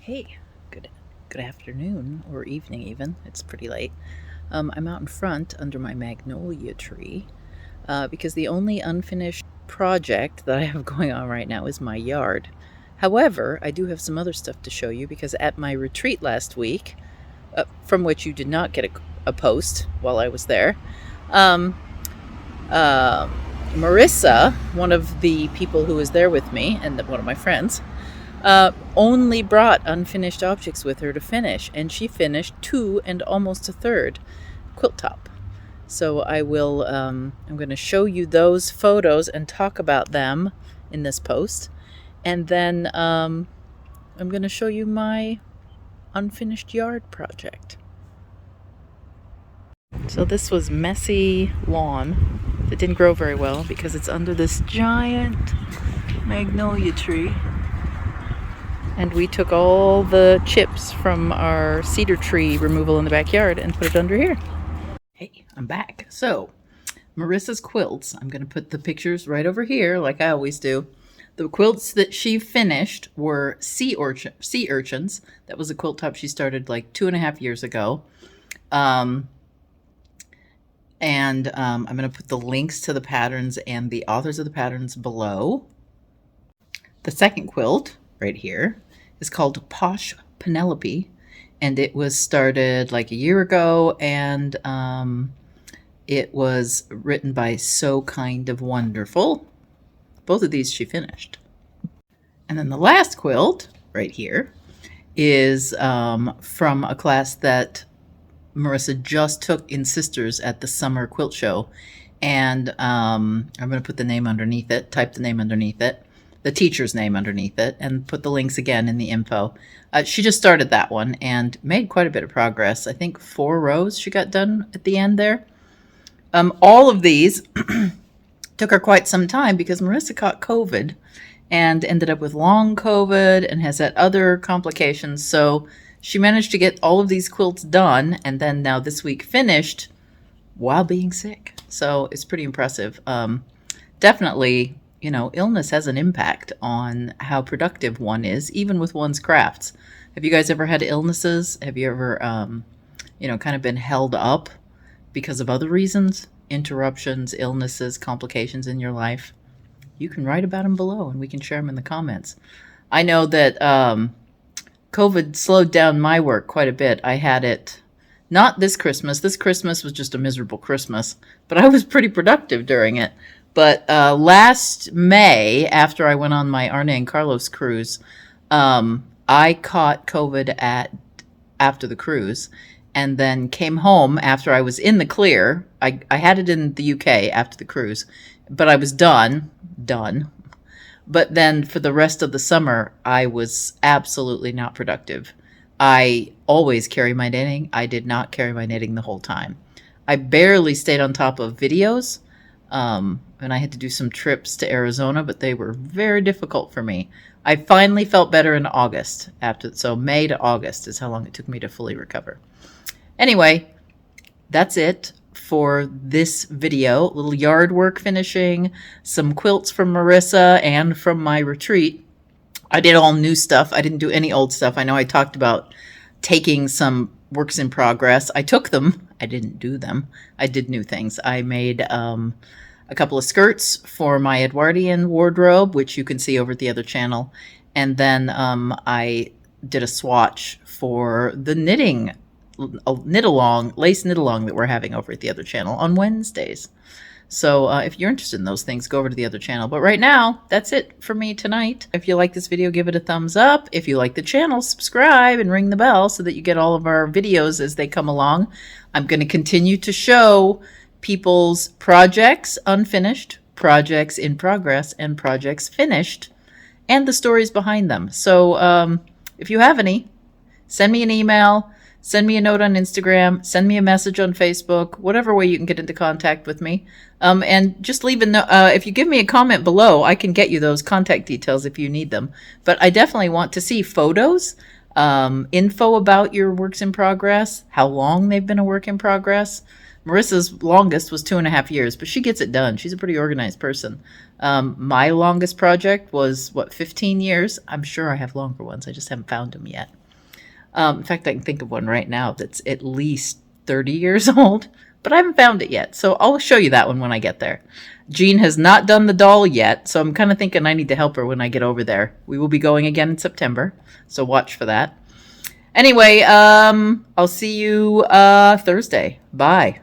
Hey, good afternoon or evening even. It's pretty late. I'm out in front under my magnolia tree because the only unfinished project that I have going on right now is my yard. However, I do have some other stuff to show you because at my retreat last week, from which you did not get a post while I was there, um, uh, Merissa, one of the people who was there with me and one of my friends, only brought unfinished objects with her to finish, and she finished 2 and almost a third quilt top. So I'm going to show you those photos and talk about them in this post, and then I'm going to show you my unfinished yard project. So this was messy lawn that didn't grow very well because it's under this giant magnolia tree. And we took all the chips from our cedar tree removal in the backyard and put it under here. Hey, I'm back. So, Marissa's quilts. I'm going to put the pictures right over here like I always do. The quilts that she finished were sea urchins. That was a quilt top she started like 2.5 years ago. I'm going to put the links to the patterns and the authors of the patterns below. The second quilt, right here, is called Posh Penelope, and it was started like a year ago, and it was written by So Kind of Wonderful. Both of these she finished. And then the last quilt, right here, is from a class that Merissa just took in Sisters at the summer quilt show, and I'm going to put the name underneath it, type the name underneath it, the teacher's name underneath it, and put the links again in the info. She just started that one and made quite a bit of progress. I think 4 rows she got done at the end there. All of these took her quite some time because Merissa caught COVID and ended up with long COVID and has had other complications. So she managed to get all of these quilts done and then now this week finished while being sick. So it's pretty impressive. Definitely, illness has an impact on how productive one is, even with one's crafts. Have you guys ever had illnesses? Have you ever, kind of been held up because of other reasons? Interruptions, illnesses, complications in your life? You can write about them below and we can share them in the comments. I know that COVID slowed down my work quite a bit. I had it not this Christmas. This Christmas was just a miserable Christmas, but I was pretty productive during it. But last May, after I went on my Arne and Carlos cruise, I caught COVID after the cruise and then came home after I was in the clear. I had it in the UK after the cruise, but I was done. But then for the rest of the summer, I was absolutely not productive. I always carry my knitting. I did not carry my knitting the whole time. I barely stayed on top of videos. And I had to do some trips to Arizona, but they were very difficult for me. I finally felt better in August so May to August is how long it took me to fully recover. Anyway, that's it for this video. A little yard work finishing, some quilts from Merissa and from my retreat. I did all new stuff. I didn't do any old stuff. I know I talked about taking some works in progress. I took them. I didn't do them. I did new things. I made a couple of skirts for my Edwardian wardrobe, which you can see over at the other channel. And then I did a swatch for the knitting, lace knit along that we're having over at the other channel on Wednesdays. So if you're interested in those things, go over to the other channel. But right now, that's it for me tonight. If you like this video, give it a thumbs up. If you like the channel, subscribe and ring the bell so that you get all of our videos as they come along. I'm going to continue to show people's projects unfinished, projects in progress, and projects finished, and the stories behind them. So if you have any, send me an email, send me a note on Instagram, send me a message on Facebook, whatever way you can get into contact with me. And just leave a note. If you give me a comment below, I can get you those contact details if you need them. But I definitely want to see photos, info about your works in progress, how long they've been a work in progress, Marissa's longest was 2.5 years, but she gets it done. She's a pretty organized person. My longest project was, 15 years? I'm sure I have longer ones. I just haven't found them yet. In fact, I can think of one right now that's at least 30 years old, but I haven't found it yet. So I'll show you that one when I get there. Jean has not done the doll yet, so I'm kind of thinking I need to help her when I get over there. We will be going again in September, so watch for that. Anyway, I'll see you Thursday. Bye.